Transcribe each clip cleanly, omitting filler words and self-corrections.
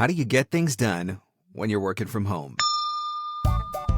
How do you get things done when you're working from home?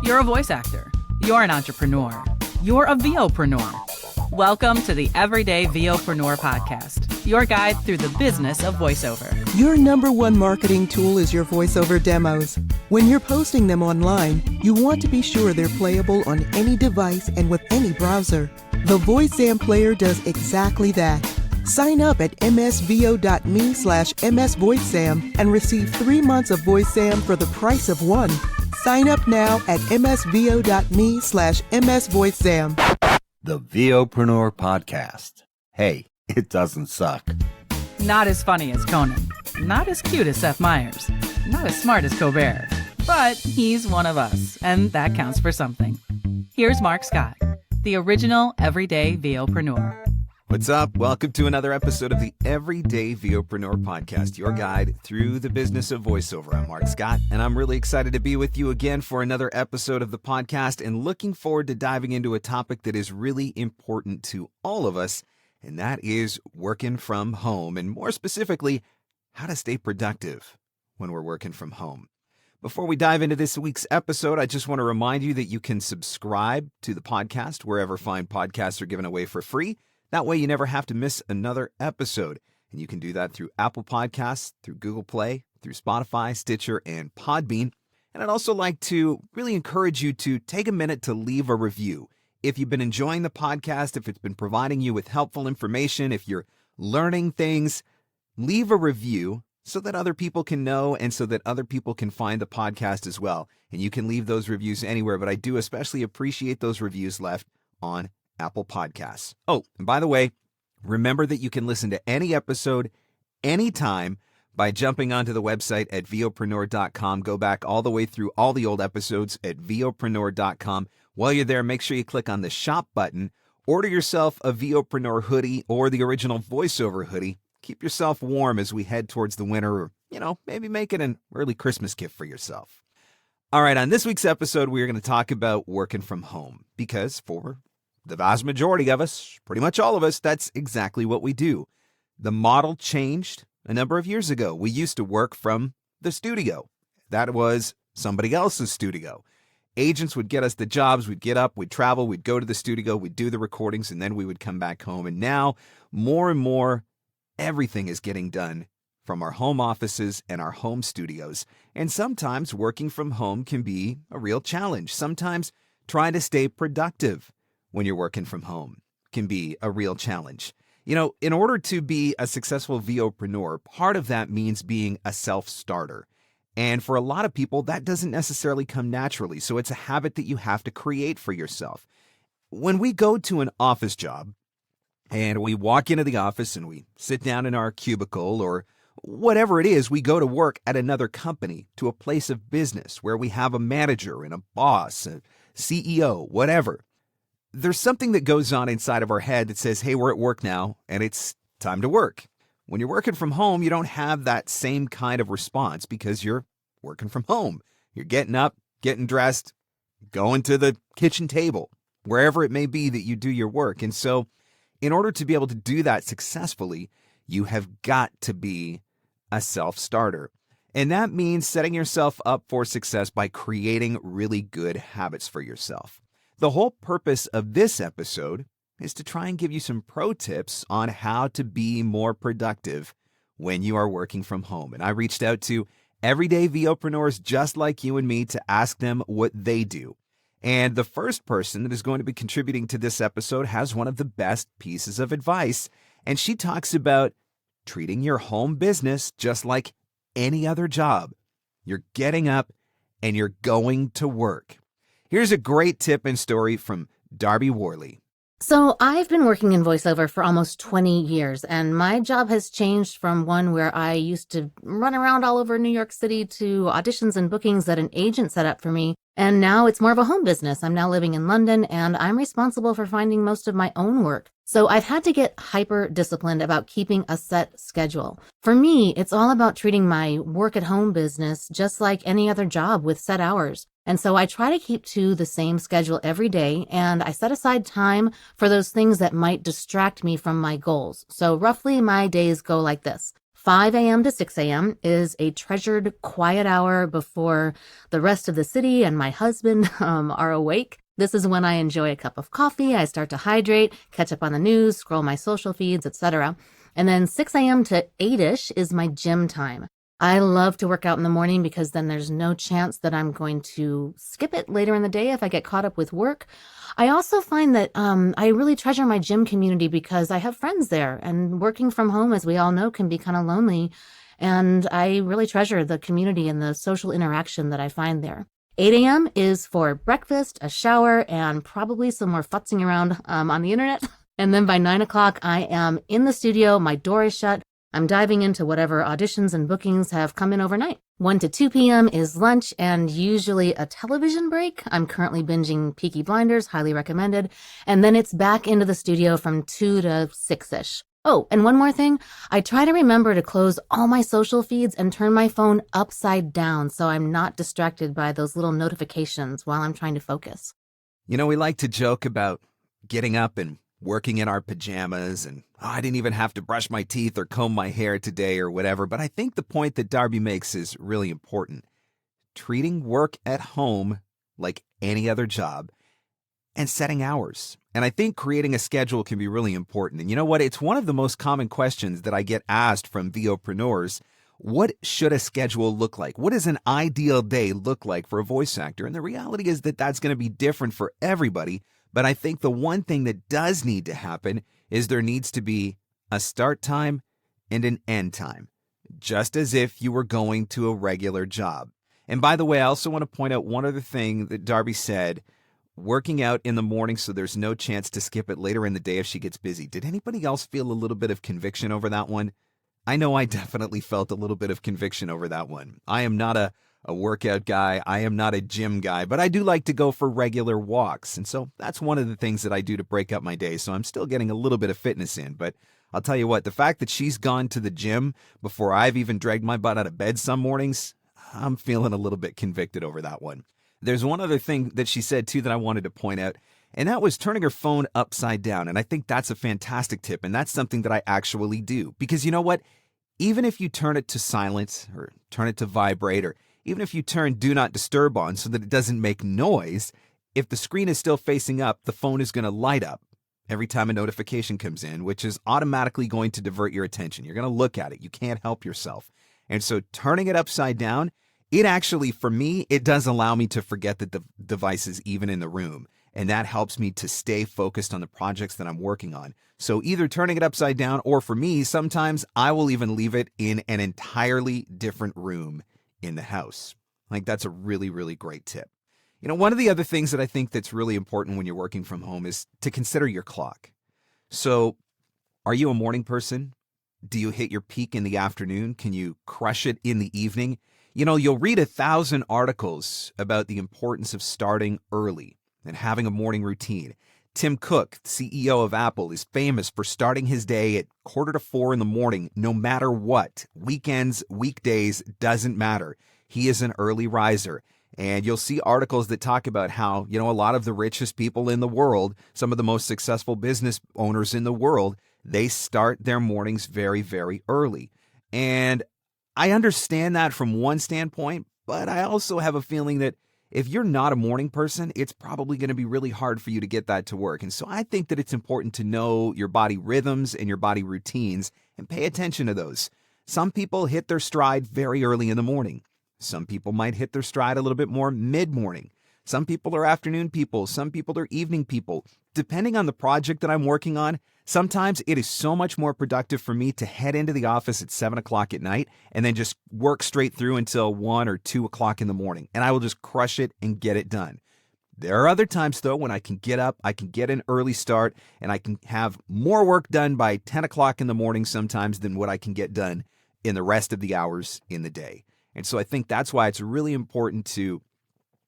You're a voice actor. You're an entrepreneur. You're a VOpreneur. Welcome to the Everyday VOpreneur podcast, your guide through the business of voiceover. Your number one marketing tool is your voiceover demos. When you're posting them online, you want to be sure they're playable on any device and with any browser. The VoiceZam player does exactly that. Sign up at msvo.me/msvoicezam and receive 3 months of VoiceZam for the price of one. Sign up now at msvo.me/msvoicezam. The VOpreneur podcast. Hey, it doesn't suck. Not as funny as Conan. Not as cute as Seth Meyers. Not as smart as Colbert. But he's one of us, and that counts for something. Here's Mark Scott, the original Everyday VOpreneur. What's up? Welcome to another episode of the Everyday VOpreneur podcast, your guide through the business of voiceover. I'm Mark Scott, and I'm really excited to be with you again for another episode of the podcast and looking forward to diving into a topic that is really important to all of us, and that is working from home, and more specifically, how to stay productive when we're working from home. Before we dive into this week's episode, I just want to remind you that you can subscribe to the podcast wherever fine podcasts are given away for free. That way you never have to miss another episode. And you can do that through Apple Podcasts, through Google Play, through Spotify, Stitcher, and Podbean. And I'd also like to really encourage you to take a minute to leave a review. If you've been enjoying the podcast, if it's been providing you with helpful information, if you're learning things, leave a review so that other people can know and so that other people can find the podcast as well. And you can leave those reviews anywhere, but I do especially appreciate those reviews left on Apple Podcasts. Oh, and by the way, remember that you can listen to any episode anytime by jumping onto the website at VOpreneur.com. Go back all the way through all the old episodes at VOpreneur.com. While you're there, make sure you click on the shop button. Order yourself a VOpreneur hoodie or the original voiceover hoodie. Keep yourself warm as we head towards the winter, or, maybe make it an early Christmas gift for yourself. All right, on this week's episode, we are going to talk about working from home because for the vast majority of us, pretty much all of us, that's exactly what we do. The model changed a number of years ago. We used to work from the studio. That was somebody else's studio. Agents would get us the jobs. We'd get up, we'd travel, we'd go to the studio, we'd do the recordings, and then we would come back home. And now, more and more, everything is getting done from our home offices and our home studios. And sometimes working from home can be a real challenge. Sometimes trying to stay productive when you're working from home can be a real challenge. In order to be a successful VOpreneur, part of that means being a self-starter. And for a lot of people, that doesn't necessarily come naturally. So it's a habit that you have to create for yourself. When we go to an office job and we walk into the office and we sit down in our cubicle or whatever it is, we go to work at another company, to a place of business where we have a manager and a boss, a CEO, whatever. There's something that goes on inside of our head that says, hey, we're at work now, and it's time to work. When you're working from home, you don't have that same kind of response because you're working from home. You're getting up, getting dressed, going to the kitchen table, wherever it may be that you do your work. And so in order to be able to do that successfully, you have got to be a self-starter. And that means setting yourself up for success by creating really good habits for yourself. The whole purpose of this episode is to try and give you some pro tips on how to be more productive when you are working from home. And I reached out to everyday VOpreneurs just like you and me to ask them what they do. And the first person that is going to be contributing to this episode has one of the best pieces of advice. And she talks about treating your home business just like any other job. You're getting up and you're going to work. Here's a great tip and story from Darby Worley. So I've been working in voiceover for almost 20 years, and my job has changed from one where I used to run around all over New York City to auditions and bookings that an agent set up for me. And now it's more of a home business. I'm now living in London, and I'm responsible for finding most of my own work. So I've had to get hyper disciplined about keeping a set schedule. For me, it's all about treating my work at home business just like any other job with set hours. And so I try to keep to the same schedule every day, and I set aside time for those things that might distract me from my goals. So roughly my days go like this. 5 a.m. to 6 a.m. is a treasured quiet hour before the rest of the city and my husband are awake. This is when I enjoy a cup of coffee, I start to hydrate, catch up on the news, scroll my social feeds, etc. And then 6 a.m. to 8-ish is my gym time. I love to work out in the morning because then there's no chance that I'm going to skip it later in the day if I get caught up with work. I also find that I really treasure my gym community because I have friends there, and working from home, as we all know, can be kind of lonely. And I really treasure the community and the social interaction that I find there. 8 a.m. is for breakfast, a shower, and probably some more futzing around on the internet. And then by 9 o'clock, I am in the studio, my door is shut. I'm diving into whatever auditions and bookings have come in overnight. 1 to 2 p.m. is lunch and usually a television break. I'm currently binging Peaky Blinders, highly recommended. And then it's back into the studio from 2 to 6-ish. Oh, and one more thing. I try to remember to close all my social feeds and turn my phone upside down so I'm not distracted by those little notifications while I'm trying to focus. You know, we like to joke about getting up and working in our pajamas and I didn't even have to brush my teeth or comb my hair today or whatever. But I think the point that Darby makes is really important. Treating work at home like any other job and setting hours. And I think creating a schedule can be really important. And you know what? It's one of the most common questions that I get asked from VOpreneurs. What should a schedule look like? What does an ideal day look like for a voice actor? And the reality is that that's going to be different for everybody. But I think the one thing that does need to happen is there needs to be a start time and an end time, just as if you were going to a regular job. And by the way, I also want to point out one other thing that Darby said, working out in the morning so there's no chance to skip it later in the day if she gets busy. Did anybody else feel a little bit of conviction over that one? I know I definitely felt a little bit of conviction over that one. I am not a workout guy. I am not a gym guy, but I do like to go for regular walks. And so that's one of the things that I do to break up my day. So I'm still getting a little bit of fitness in. But I'll tell you what, the fact that she's gone to the gym before I've even dragged my butt out of bed some mornings, I'm feeling a little bit convicted over that one. There's one other thing that she said too that I wanted to point out, and that was turning her phone upside down. And I think that's a fantastic tip. And that's something that I actually do. Because you know what? Even if you turn it to silent or turn it to vibrate, or even if you turn do not disturb on so that it doesn't make noise, if the screen is still facing up, the phone is going to light up every time a notification comes in, which is automatically going to divert your attention. You're going to look at it. You can't help yourself. And so turning it upside down, it actually, for me, it does allow me to forget that the device is even in the room. And that helps me to stay focused on the projects that I'm working on. So either turning it upside down, or for me, sometimes I will even leave it in an entirely different room in the house. Like, that's a really, really great tip. You know, one of the other things that I think that's really important when you're working from home is to consider your clock. So are you a morning person? Do you hit your peak in the afternoon? Can you crush it in the evening? You know, you'll read 1,000 articles about the importance of starting early and having a morning routine. Tim Cook, CEO of Apple, is famous for starting his day at 3:45 in the morning, no matter what. Weekends, weekdays, doesn't matter. He is an early riser. And you'll see articles that talk about how, you know, a lot of the richest people in the world, some of the most successful business owners in the world, they start their mornings very, very early. And I understand that from one standpoint, but I also have a feeling that if you're not a morning person, it's probably going to be really hard for you to get that to work. And so I think that it's important to know your body rhythms and your body routines and pay attention to those. Some people hit their stride very early in the morning. Some people might hit their stride a little bit more mid-morning. Some people are afternoon people. Some people are evening people. Depending on the project that I'm working on, sometimes it is so much more productive for me to head into the office at 7 o'clock at night and then just work straight through until 1 or 2 o'clock in the morning. And I will just crush it and get it done. There are other times, though, when I can get up, I can get an early start, and I can have more work done by 10 o'clock in the morning sometimes than what I can get done in the rest of the hours in the day. And so I think that's why it's really important to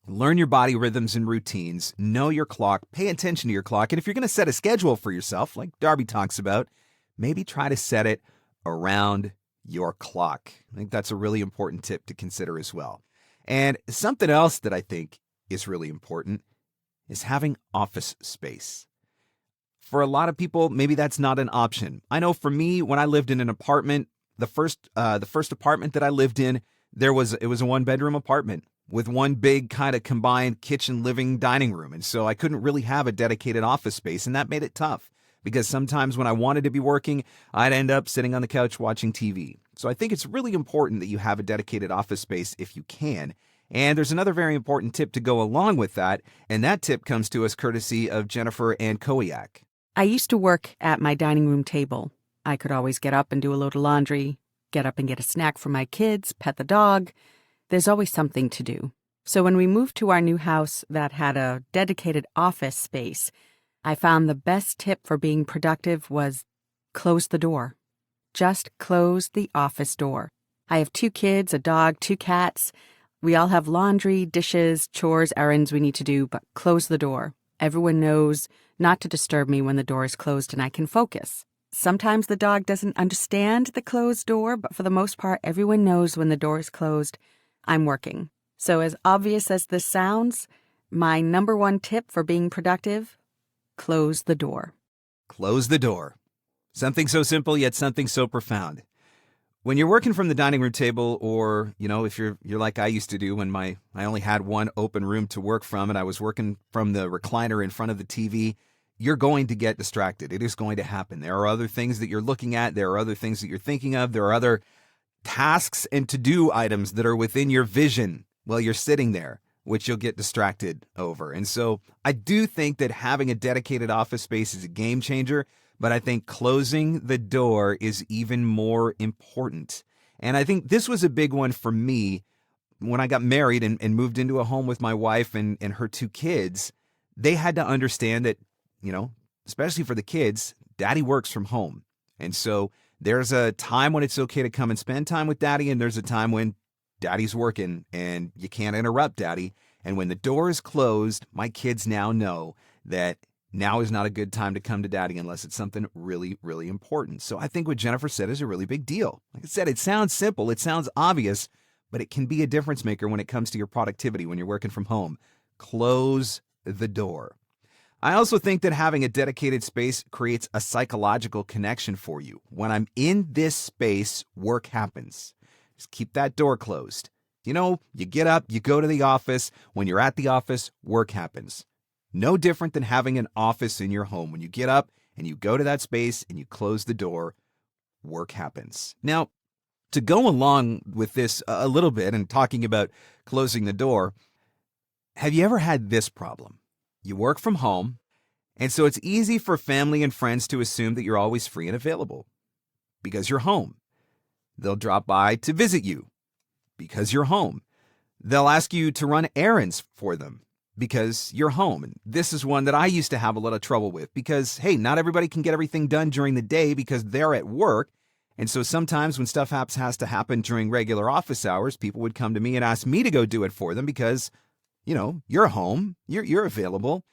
learn your body rhythms and routines, know your clock, pay attention to your clock. And if you're going to set a schedule for yourself, like Darby talks about, maybe try to set it around your clock. I think that's a really important tip to consider as well. And something else that I think is really important is having office space. For a lot of people, maybe that's not an option. I know for me, when I lived in an apartment, The first apartment that I lived in, it was a 1-bedroom apartment with one big kind of combined kitchen, living, dining room. And so I couldn't really have a dedicated office space, and that made it tough because sometimes when I wanted to be working, I'd end up sitting on the couch watching TV. So I think it's really important that you have a dedicated office space if you can. And there's another very important tip to go along with that, and that tip comes to us courtesy of Jennifer Ann Kowiak. I used to work at my dining room table. I could always get up and do a load of laundry, get up and get a snack for my kids, pet the dog. There's always something to do. So when we moved to our new house that had a dedicated office space, I found the best tip for being productive was close the door. Just close the office door. I have 2 kids, a dog, 2 cats. We all have laundry, dishes, chores, errands we need to do, but close the door. Everyone knows not to disturb me when the door is closed and I can focus. Sometimes the dog doesn't understand the closed door, but for the most part, everyone knows when the door is closed, I'm working. So as obvious as this sounds, my number 1 tip for being productive, close the door. Close the door. Something so simple, yet something so profound. When you're working from the dining room table, or, if you're like I used to do when I only had one open room to work from and I was working from the recliner in front of the TV, you're going to get distracted. It is going to happen. There are other things that you're looking at. There are other things that you're thinking of. There are other tasks and to-do items that are within your vision while you're sitting there, which you'll get distracted over. And so I do think that having a dedicated office space is a game changer, but I think closing the door is even more important. And I think this was a big one for me when I got married and moved into a home with my wife and her 2 kids. They had to understand that, especially for the kids, daddy works from home. And so there's a time when it's okay to come and spend time with daddy, and there's a time when daddy's working and you can't interrupt daddy. And when the door is closed, my kids now know that now is not a good time to come to daddy unless it's something really, really important. So I think what Jennifer said is a really big deal. Like I said, it sounds simple, it sounds obvious, but it can be a difference maker when it comes to your productivity when you're working from home. Close the door. I also think that having a dedicated space creates a psychological connection for you. When I'm in this space, work happens. Just keep that door closed. You get up, you go to the office. When you're at the office, work happens. No different than having an office in your home. When you get up and you go to that space and you close the door, work happens. Now, to go along with this a little bit and talking about closing the door, have you ever had this problem? You work from home, and so it's easy for family and friends to assume that you're always free and available because you're home. They'll drop by to visit you because you're home. They'll ask you to run errands for them because you're home. And this is one that I used to have a lot of trouble with because, hey, not everybody can get everything done during the day because they're at work. And so sometimes when stuff has to happen during regular office hours, people would come to me and ask me to go do it for them because, you're home, you're available.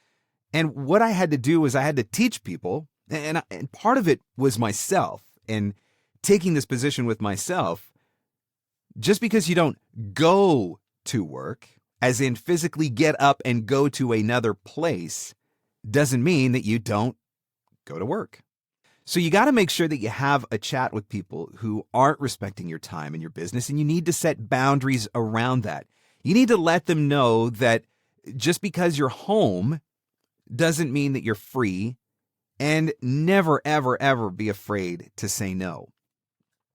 And what I had to do was I had to teach people, and part of it was myself and taking this position with myself. Just because you don't go to work, as in physically get up and go to another place, doesn't mean that you don't go to work. So you got to make sure that you have a chat with people who aren't respecting your time and your business, and you need to set boundaries around that. You need to let them know that just because you're home doesn't mean that you're free, and never, ever, ever be afraid to say no.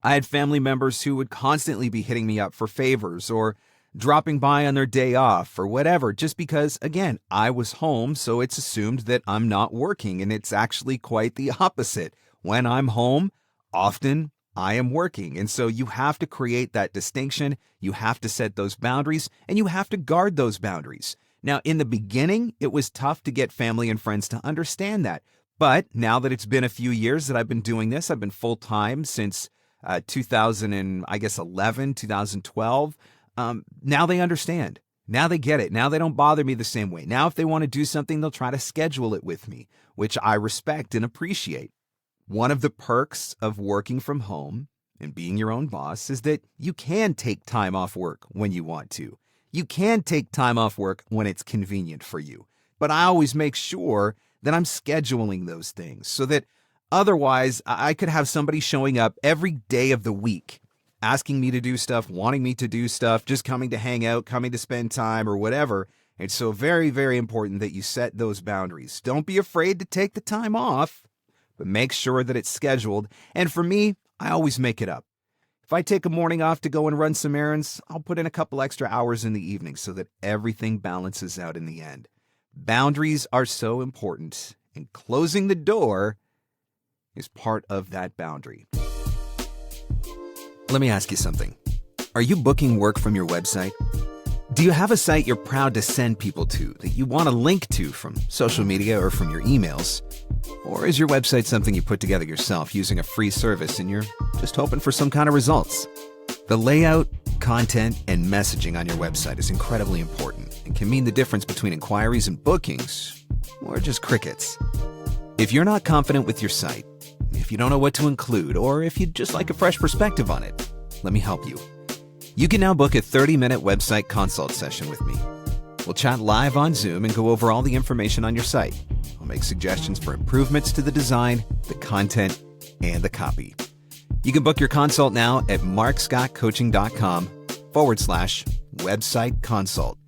I had family members who would constantly be hitting me up for favors or dropping by on their day off or whatever, just because, again, I was home, so it's assumed that I'm not working, and it's actually quite the opposite. When I'm home, often I am working, and so you have to create that distinction, you have to set those boundaries, and you have to guard those boundaries. Now, in the beginning, it was tough to get family and friends to understand that, but now that it's been a few years that I've been doing this, I've been full-time since 2011, 2012. Now they understand. Now they get it. Now they don't bother me the same way. Now if they want to do something, they'll try to schedule it with me, which I respect and appreciate. One of the perks of working from home and being your own boss is that you can take time off work when you want to. You can take time off work when it's convenient for you. But I always make sure that I'm scheduling those things so that Otherwise, I could have somebody showing up every day of the week, asking me to do stuff, wanting me to do stuff, just coming to hang out, coming to spend time or whatever. It's so very, very important that you set those boundaries. Don't be afraid to take the time off, but make sure that it's scheduled. And for me, I always make it up. If I take a morning off to go and run some errands, I'll put in a couple extra hours in the evening so that everything balances out in the end. Boundaries are so important, and closing the door is part of that boundary. Let me ask you something. Are you booking work from your website? Do you have a site you're proud to send people to that you want to link to from social media or from your emails? Or is your website something you put together yourself using a free service and you're just hoping for some kind of results? The layout, content, and messaging on your website is incredibly important and can mean the difference between inquiries and bookings, or just crickets. If you're not confident with your site, if you don't know what to include, or if you'd just like a fresh perspective on it, let me help you. You can now book a 30-minute website consult session with me. We'll chat live on Zoom and go over all the information on your site. I'll make suggestions for improvements to the design, the content, and the copy. You can book your consult now at markscottcoaching.com/website consult.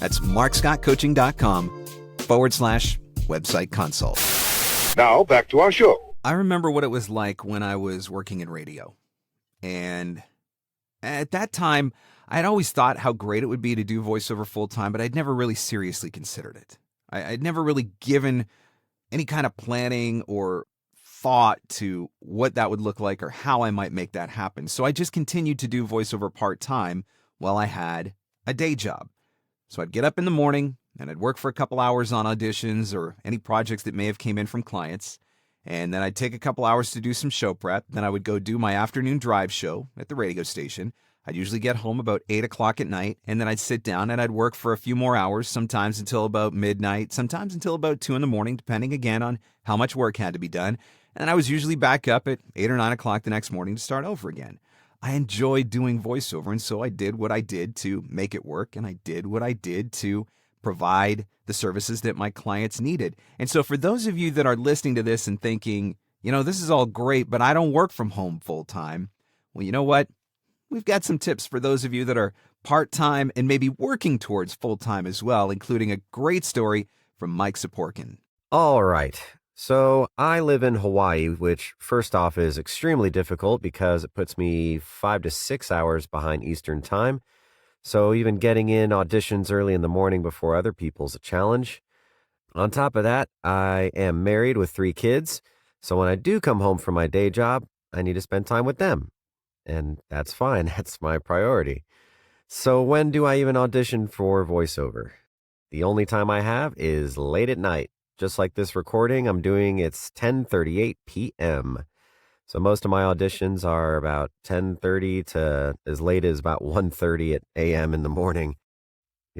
That's markscottcoaching.com/website consult. Now, back to our show. I remember what it was like when I was working in radio. And at that time, I had always thought how great it would be to do voiceover full-time, but I'd never really seriously considered it. I'd never really given any kind of planning or thought to what that would look like or how I might make that happen. So I just continued to do voiceover part-time while I had a day job. So I'd get up in the morning and I'd work for a couple hours on auditions or any projects that may have came in from clients. And then I'd take a couple hours to do some show prep. Then I would go do my afternoon drive show at the radio station. I'd usually get home about 8 o'clock at night, and then I'd sit down and I'd work for a few more hours, sometimes until about midnight, sometimes until about 2 in the morning, depending again on how much work had to be done. And I was usually back up at 8 or 9 o'clock the next morning to start over again. I enjoyed doing voiceover, and so I did what I did to make it work, and I did what I did to provide the services that my clients needed. And so for those of you that are listening to this and thinking, this is all great, but I don't work from home full time. Well, you know what? We've got some tips for those of you that are part-time and maybe working towards full-time as well, including a great story from Mike Saporkin. All right. So I live in Hawaii, which first off is extremely difficult because it puts me 5 to 6 hours behind Eastern time. So even getting in auditions early in the morning before other people's a challenge. On top of that, I am married with 3 kids. So when I do come home from my day job, I need to spend time with them. And that's fine. That's my priority. So when do I even audition for voiceover? The only time I have is late at night. Just like this recording I'm doing, it's 10:38 p.m. So most of my auditions are about 10:30 to as late as about 1:30 a.m. in the morning.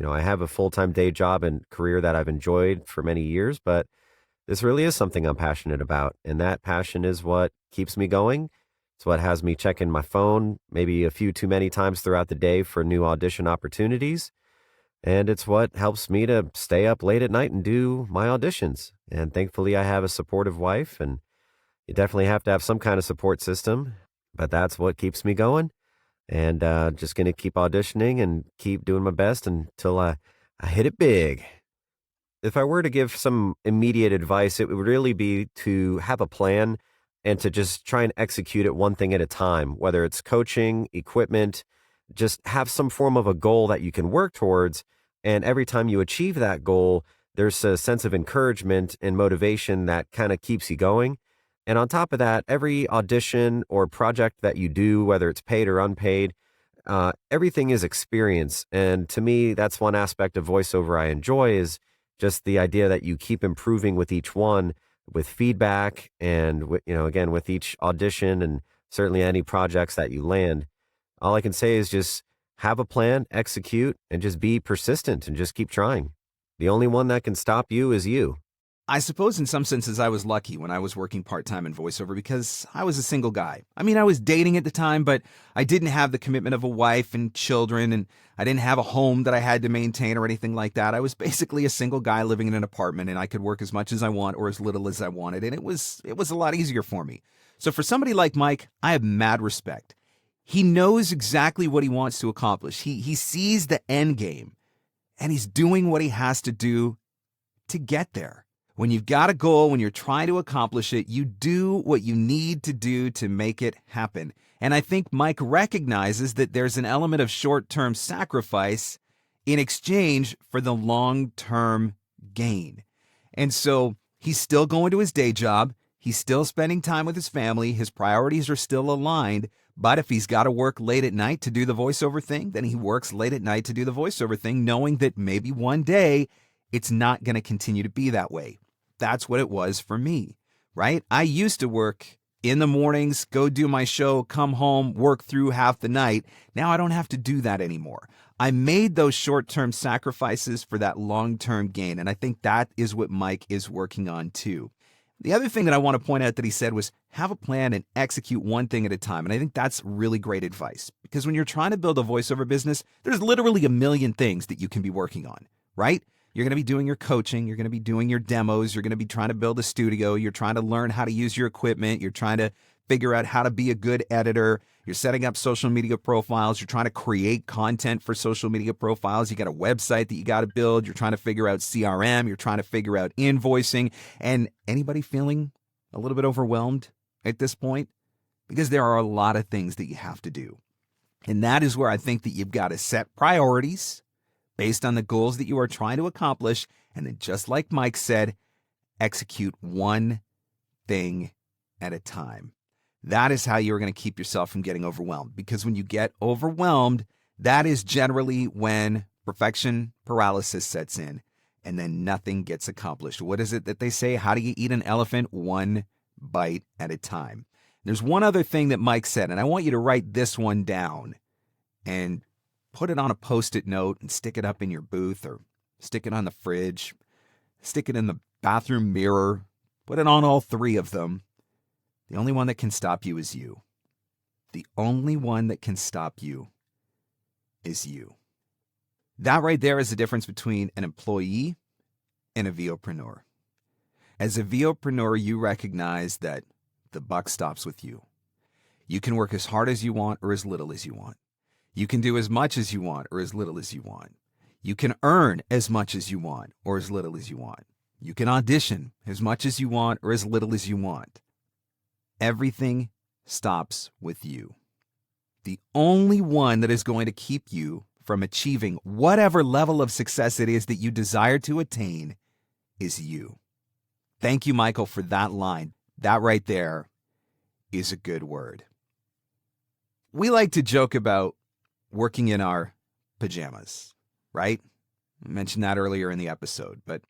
I have a full-time day job and career that I've enjoyed for many years, but this really is something I'm passionate about. And that passion is what keeps me going. It's what has me checking my phone maybe a few too many times throughout the day for new audition opportunities. And it's what helps me to stay up late at night and do my auditions. And thankfully, I have a supportive wife, and you definitely have to have some kind of support system. But that's what keeps me going. And just going to keep auditioning and keep doing my best until I hit it big. If I were to give some immediate advice, it would really be to have a plan and to just try and execute it one thing at a time, whether it's coaching, equipment, just have some form of a goal that you can work towards. And every time you achieve that goal, there's a sense of encouragement and motivation that kind of keeps you going. And on top of that, every audition or project that you do, whether it's paid or unpaid, everything is experience. And to me, that's one aspect of voiceover I enjoy, is just the idea that you keep improving with each one, with feedback and, again, with each audition and certainly any projects that you land. All I can say is just have a plan, execute, and just be persistent and just keep trying. The only one that can stop you is you. I suppose in some senses I was lucky when I was working part-time in voiceover because I was a single guy. I mean, I was dating at the time, but I didn't have the commitment of a wife and children, and I didn't have a home that I had to maintain or anything like that. I was basically a single guy living in an apartment, and I could work as much as I want or as little as I wanted, and it was a lot easier for me. So for somebody like Mike, I have mad respect. He knows exactly what he wants to accomplish. He sees the end game, and he's doing what he has to do to get there. When you've got a goal, when you're trying to accomplish it, you do what you need to do to make it happen. And I think Mike recognizes that there's an element of short-term sacrifice in exchange for the long-term gain. And so he's still going to his day job. He's still spending time with his family. His priorities are still aligned. But if he's got to work late at night to do the voiceover thing, then he works late at night to do the voiceover thing, knowing that maybe one day it's not going to continue to be that way. That's what it was for me, right? I used to work in the mornings, go do my show, come home, work through half the night. Now I don't have to do that anymore. I made those short-term sacrifices for that long-term gain, and I think that is what Mike is working on too. The other thing that I want to point out that he said was have a plan and execute one thing at a time, and I think that's really great advice because when you're trying to build a voiceover business, there's literally a million things that you can be working on, right? You're going to be doing your coaching. You're going to be doing your demos. You're going to be trying to build a studio. You're trying to learn how to use your equipment. You're trying to figure out how to be a good editor. You're setting up social media profiles. You're trying to create content for social media profiles. You got a website that you got to build. You're trying to figure out CRM. You're trying to figure out invoicing. And anybody feeling a little bit overwhelmed at this point? Because there are a lot of things that you have to do. And that is where I think that you've got to set priorities based on the goals that you are trying to accomplish, and then just like Mike said, execute one thing at a time. That is how you're going to keep yourself from getting overwhelmed, because when you get overwhelmed, that is generally when perfection paralysis sets in, and then nothing gets accomplished. What is it that they say? How do you eat an elephant? One bite at a time. There's one other thing that Mike said, and I want you to write this one down and put it on a Post-it note and stick it up in your booth or stick it on the fridge, stick it in the bathroom mirror, put it on all three of them. The only one that can stop you is you. The only one that can stop you is you. That right there is the difference between an employee and a VOpreneur. As a VOpreneur, you recognize that the buck stops with you. You can work as hard as you want or as little as you want. You can do as much as you want or as little as you want. You can earn as much as you want or as little as you want. You can audition as much as you want or as little as you want. Everything stops with you. The only one that is going to keep you from achieving whatever level of success it is that you desire to attain is you. Thank you, Michael, for that line. That right there is a good word. We like to joke about working in our pajamas, right? I mentioned that earlier in the episode, but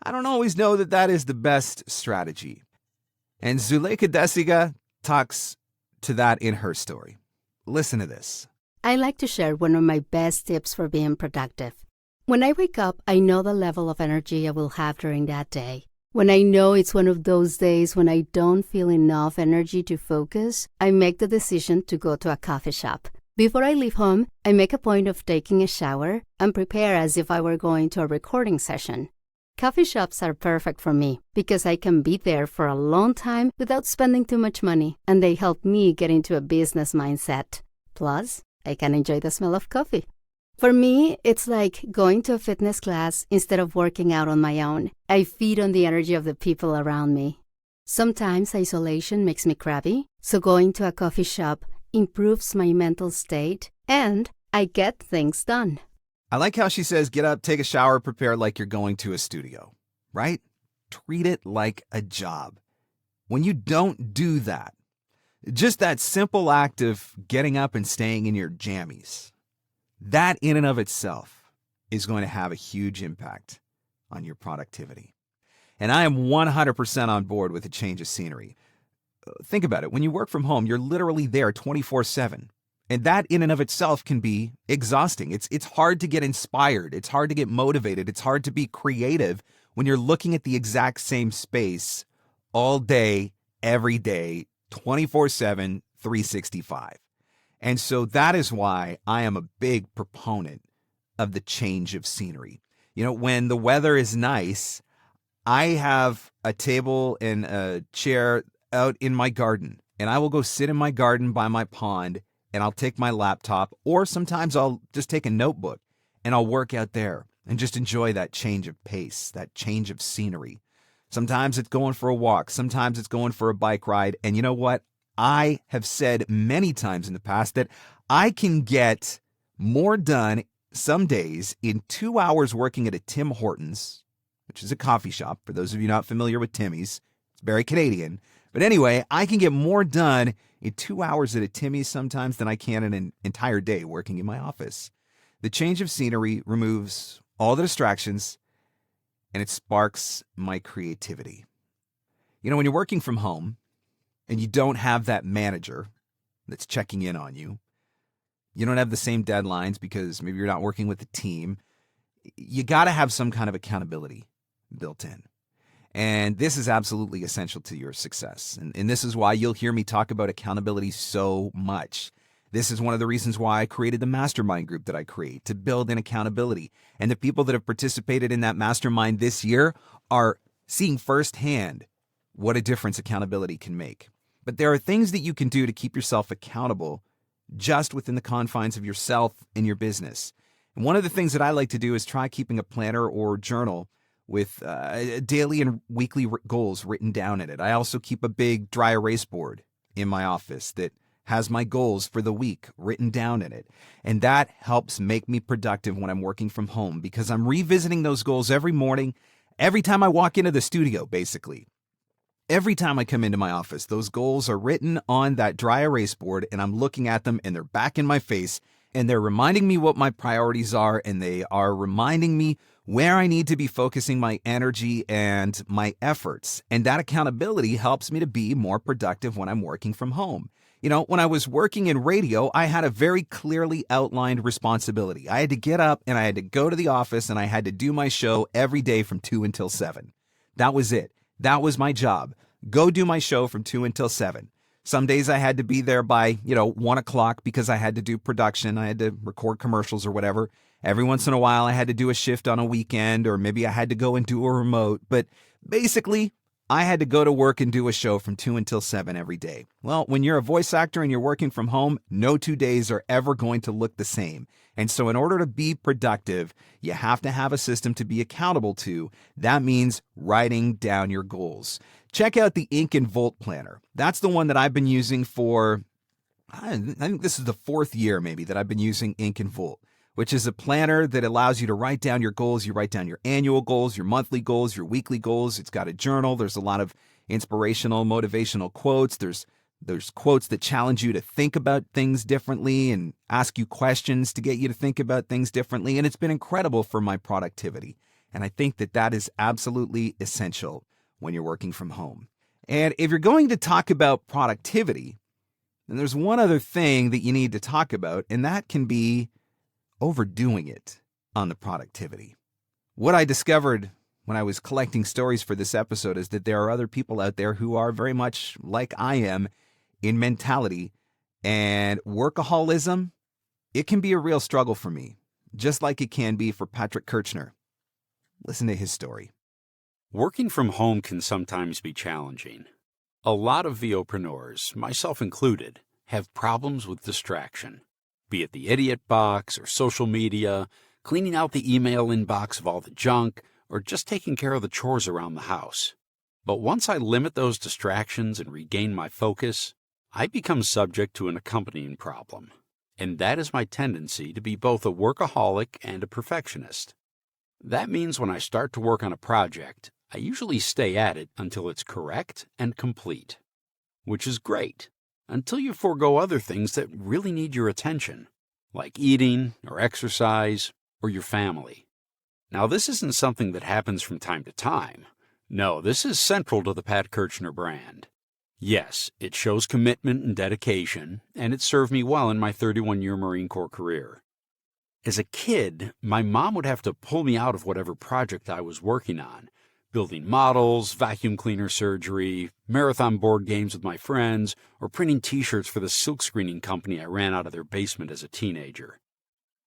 I don't always know that that is the best strategy. And Zuleika Desiga talks to that in her story. Listen to this. I like to share one of my best tips for being productive. When I wake up, I know the level of energy I will have during that day. When I know it's one of those days when I don't feel enough energy to focus, I make the decision to go to a coffee shop. Before I leave home, I make a point of taking a shower and prepare as if I were going to a recording session. Coffee shops are perfect for me because I can be there for a long time without spending too much money, and they help me get into a business mindset. Plus, I can enjoy the smell of coffee. For me, it's like going to a fitness class instead of working out on my own. I feed on the energy of the people around me. Sometimes isolation makes me crabby, so going to a coffee shop improves my mental state, and I get things done. I like how she says, get up, take a shower, prepare like you're going to a studio, right? Treat it like a job. When you don't do that, just that simple act of getting up and staying in your jammies, that in and of itself is going to have a huge impact on your productivity. And I am 100% on board with a change of scenery. Think about it. When you work from home, you're literally there 24/7. And that in and of itself can be exhausting. It's hard to get inspired. It's hard to get motivated. It's hard to be creative when you're looking at the exact same space all day, every day, 24/7, 365. And so that is why I am a big proponent of the change of scenery. When the weather is nice, I have a table and a chair out in my garden, and I will go sit in my garden by my pond, and I'll take my laptop, or sometimes I'll just take a notebook and I'll work out there and just enjoy that change of pace, that change of scenery. Sometimes it's going for a walk. Sometimes it's going for a bike ride. And you know what? I have said many times in the past that I can get more done some days in 2 hours working at a Tim Hortons, which is a coffee shop. For those of you not familiar with Timmy's, it's very Canadian. But anyway, I can get more done in 2 hours at a Timmy's sometimes than I can in an entire day working in my office. The change of scenery removes all the distractions, and it sparks my creativity. When you're working from home and you don't have that manager that's checking in on you, you don't have the same deadlines because maybe you're not working with a team, you got to have some kind of accountability built in. And this is absolutely essential to your success. And this is why you'll hear me talk about accountability so much. This is one of the reasons why I created the mastermind group that I create, to build in accountability. And the people that have participated in that mastermind this year are seeing firsthand what a difference accountability can make. But there are things that you can do to keep yourself accountable just within the confines of yourself and your business. And one of the things that I like to do is try keeping a planner or journal with daily and weekly goals written down in it. I also keep a big dry erase board in my office that has my goals for the week written down in it. And that helps make me productive when I'm working from home because I'm revisiting those goals every morning, every time I walk into the studio, basically. Every time I come into my office, those goals are written on that dry erase board and I'm looking at them and they're back in my face and they're reminding me what my priorities are and they are reminding me where I need to be focusing my energy and my efforts. And that accountability helps me to be more productive when I'm working from home. When I was working in radio, I had a very clearly outlined responsibility. I had to get up and I had to go to the office and I had to do my show every day from 2 until 7. That was it. That was my job. Go do my show from 2 until 7. Some days I had to be there by, 1 o'clock because I had to do production. I had to record commercials or whatever. Every once in a while, I had to do a shift on a weekend, or maybe I had to go and do a remote. But basically, I had to go to work and do a show from 2 until 7 every day. Well, when you're a voice actor and you're working from home, no 2 days are ever going to look the same. And so in order to be productive, you have to have a system to be accountable to. That means writing down your goals. Check out the Ink and Volt Planner. That's the one that I've been using for, I think this is the 4th year maybe that I've been using Ink and Volt, which is a planner that allows you to write down your goals. You write down your annual goals, your monthly goals, your weekly goals. It's got a journal. There's a lot of inspirational, motivational quotes. There's quotes that challenge you to think about things differently and ask you questions to get you to think about things differently. And it's been incredible for my productivity. And I think that that is absolutely essential when you're working from home. And if you're going to talk about productivity, then there's one other thing that you need to talk about, and that can be overdoing it on the productivity. What I discovered when I was collecting stories for this episode is that there are other people out there who are very much like I am in mentality, and workaholism, it can be a real struggle for me, just like it can be for Patrick Kirchner. Listen to his story. Working from home can sometimes be challenging. A lot of VOpreneurs, myself included, have problems with distraction. Be it the idiot box or social media, cleaning out the email inbox of all the junk, or just taking care of the chores around the house. But once I limit those distractions and regain my focus, I become subject to an accompanying problem. And that is my tendency to be both a workaholic and a perfectionist. That means when I start to work on a project, I usually stay at it until it's correct and complete. Which is great, until you forego other things that really need your attention, like eating or exercise or your family. Now, this isn't something that happens from time to time. No, this is central to the Pat Kirchner brand. Yes, it shows commitment and dedication, and it served me well in my 31-year Marine Corps career. As a kid, my mom would have to pull me out of whatever project I was working on building models, vacuum cleaner surgery, marathon board games with my friends, or printing t-shirts for the silk screening company I ran out of their basement as a teenager.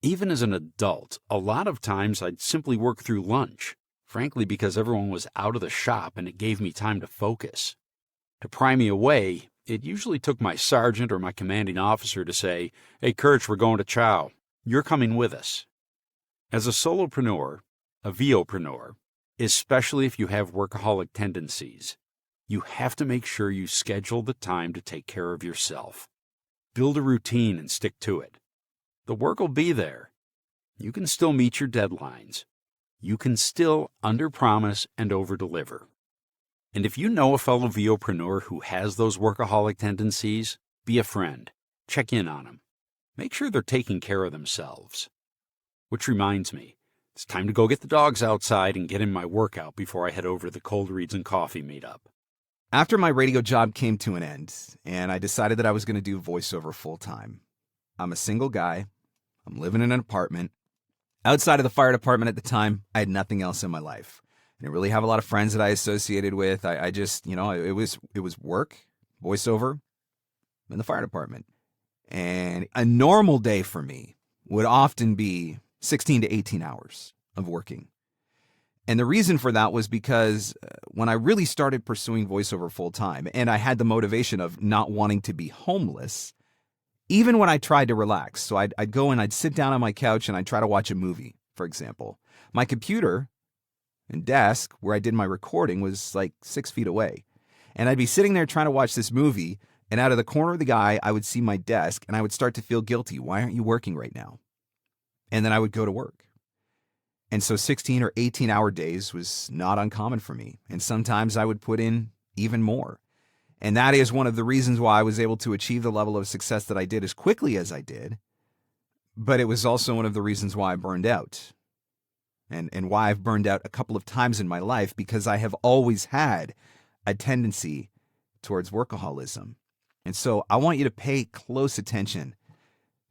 Even as an adult, a lot of times I'd simply work through lunch, frankly because everyone was out of the shop and it gave me time to focus. To pry me away, it usually took my sergeant or my commanding officer to say, "Hey, Kirch, we're going to chow. You're coming with us." As a solopreneur, a VOpreneur, especially if you have workaholic tendencies, you have to make sure you schedule the time to take care of yourself. Build a routine and stick to it. The work will be there. You can still meet your deadlines. You can still underpromise and overdeliver. And if you know a fellow VOpreneur who has those workaholic tendencies, be a friend. Check in on them. Make sure they're taking care of themselves. Which reminds me, it's time to go get the dogs outside and get in my workout before I head over to the Cold Reads and Coffee meetup. After my radio job came to an end, and I decided that I was going to do voiceover full-time. I'm a single guy. I'm living in an apartment. Outside of the fire department at the time, I had nothing else in my life. I didn't really have a lot of friends that I associated with. I just, it was work, voiceover, and the fire department. And a normal day for me would often be 16 to 18 hours of working. And the reason for that was because when I really started pursuing voiceover full time, and I had the motivation of not wanting to be homeless, even when I tried to relax, so I'd go and I'd sit down on my couch and I'd try to watch a movie, for example. My computer and desk where I did my recording was like 6 feet away. And I'd be sitting there trying to watch this movie, and out of the corner of the eye, I would see my desk and I would start to feel guilty. Why aren't you working right now? And then I would go to work. And so 16 or 18-hour days was not uncommon for me. And sometimes I would put in even more. And that is one of the reasons why I was able to achieve the level of success that I did as quickly as I did. But it was also one of the reasons why I burned out. And why I've burned out a couple of times in my life, because I have always had a tendency towards workaholism. And so I want you to pay close attention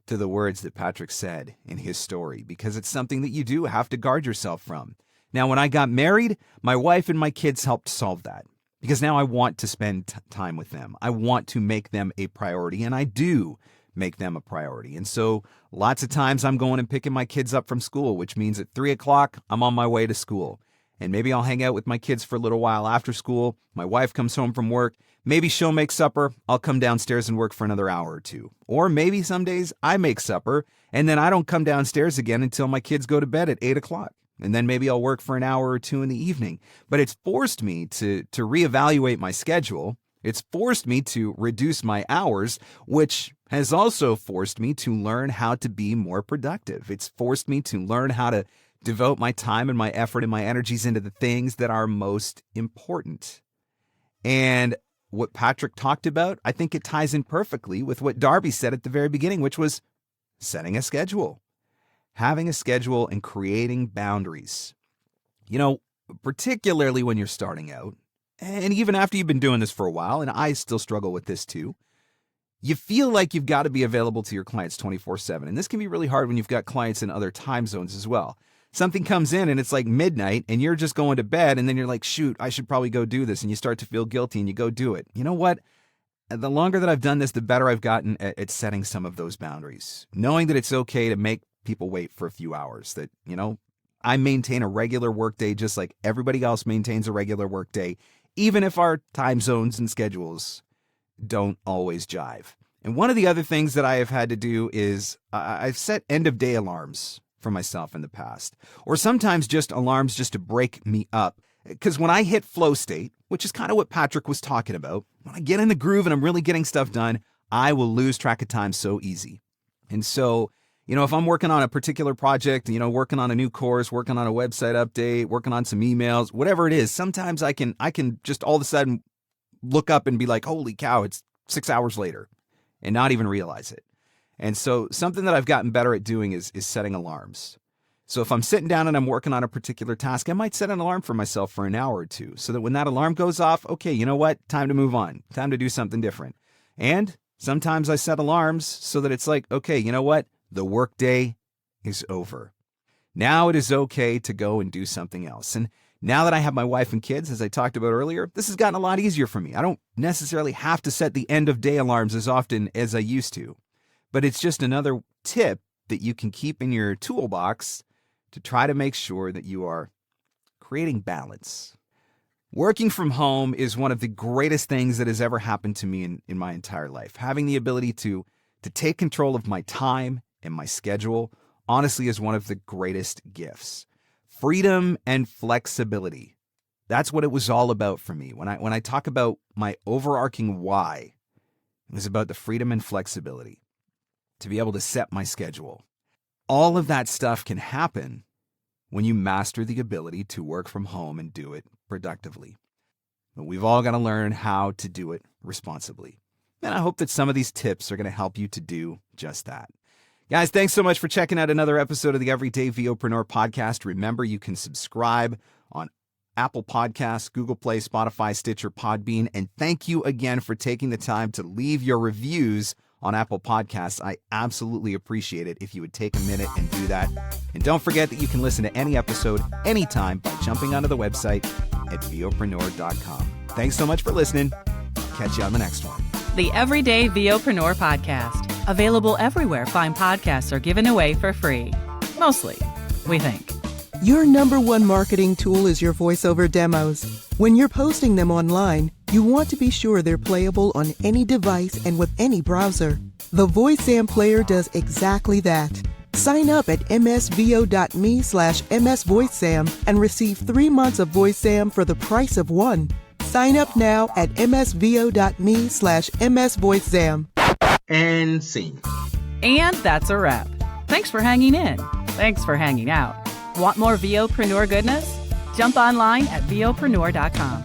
to the words that Patrick said in his story, because it's something that you do have to guard yourself from. Now, when I got married, my wife and my kids helped solve that, because now I want to spend time with them. I want to make them a priority, and I do make them a priority. And so lots of times I'm going and picking my kids up from school, which means at 3 o'clock, I'm on my way to school. And maybe I'll hang out with my kids for a little while after school. My wife comes home from work. Maybe she'll make supper. I'll come downstairs and work for another hour or two. Or maybe some days I make supper, and then I don't come downstairs again until my kids go to bed at 8 o'clock. And then maybe I'll work for an hour or two in the evening. But it's forced me to reevaluate my schedule. It's forced me to reduce my hours, which has also forced me to learn how to be more productive. It's forced me to learn how to devote my time and my effort and my energies into the things that are most important. And what Patrick talked about, I think it ties in perfectly with what Darby said at the very beginning, which was setting a schedule, having a schedule and creating boundaries. Particularly when you're starting out, and even after you've been doing this for a while, and I still struggle with this too, you feel like you've got to be available to your clients 24/7. And this can be really hard when you've got clients in other time zones as well. Something comes in and it's like midnight and you're just going to bed, and then you're like, shoot, I should probably go do this. And you start to feel guilty and you go do it. You know what? The longer that I've done this, the better I've gotten at setting some of those boundaries. Knowing that it's okay to make people wait for a few hours. That, I maintain a regular workday just like everybody else maintains a regular workday, even if our time zones and schedules don't always jive. And one of the other things that I have had to do is I've set end of day alarms for myself in the past, or sometimes just alarms just to break me up. Because when I hit flow state, which is kind of what Patrick was talking about, when I get in the groove and I'm really getting stuff done, I will lose track of time so easy. And so, if I'm working on a particular project, working on a new course, working on a website update, working on some emails, whatever it is, sometimes I can just all of a sudden look up and be like, holy cow, it's 6 hours later, and not even realize it. And so something that I've gotten better at doing is setting alarms. So if I'm sitting down and I'm working on a particular task, I might set an alarm for myself for an hour or two, so that when that alarm goes off, okay, you know what? Time to move on. Time to do something different. And sometimes I set alarms so that it's like, okay, you know what? The workday is over. Now it is okay to go and do something else. And now that I have my wife and kids, as I talked about earlier, this has gotten a lot easier for me. I don't necessarily have to set the end of day alarms as often as I used to, but it's just another tip that you can keep in your toolbox to try to make sure that you are creating balance. Working from home is one of the greatest things that has ever happened to me in my entire life. Having the ability to take control of my time and my schedule, honestly, is one of the greatest gifts. Freedom and flexibility. That's what it was all about for me. When I talk about my overarching why, it was about the freedom and flexibility to be able to set my schedule. All of that stuff can happen when you master the ability to work from home and do it productively. But we've all got to learn how to do it responsibly. And I hope that some of these tips are going to help you to do just that. Guys, thanks so much for checking out another episode of the Everyday VOpreneur podcast. Remember, you can subscribe on Apple Podcasts, Google Play, Spotify, Stitcher, Podbean. And thank you again for taking the time to leave your reviews on Apple Podcasts. I absolutely appreciate it if you would take a minute and do that. And don't forget that you can listen to any episode anytime by jumping onto the website at VOpreneur.com. Thanks so much for listening. Catch you on the next one. The Everyday VOpreneur podcast. Available everywhere fine podcasts are given away for free. Mostly, we think. Your number one marketing tool is your voiceover demos. When you're posting them online, you want to be sure they're playable on any device and with any browser. The VoiceZam player does exactly that. Sign up at msvo.me/msvoicezam and receive 3 months of VoiceZam for the price of 1. Sign up now at msvo.me/msvoicezam. And scene. And that's a wrap. Thanks for hanging in. Thanks for hanging out. Want more VOpreneur goodness? Jump online at VOpreneur.com.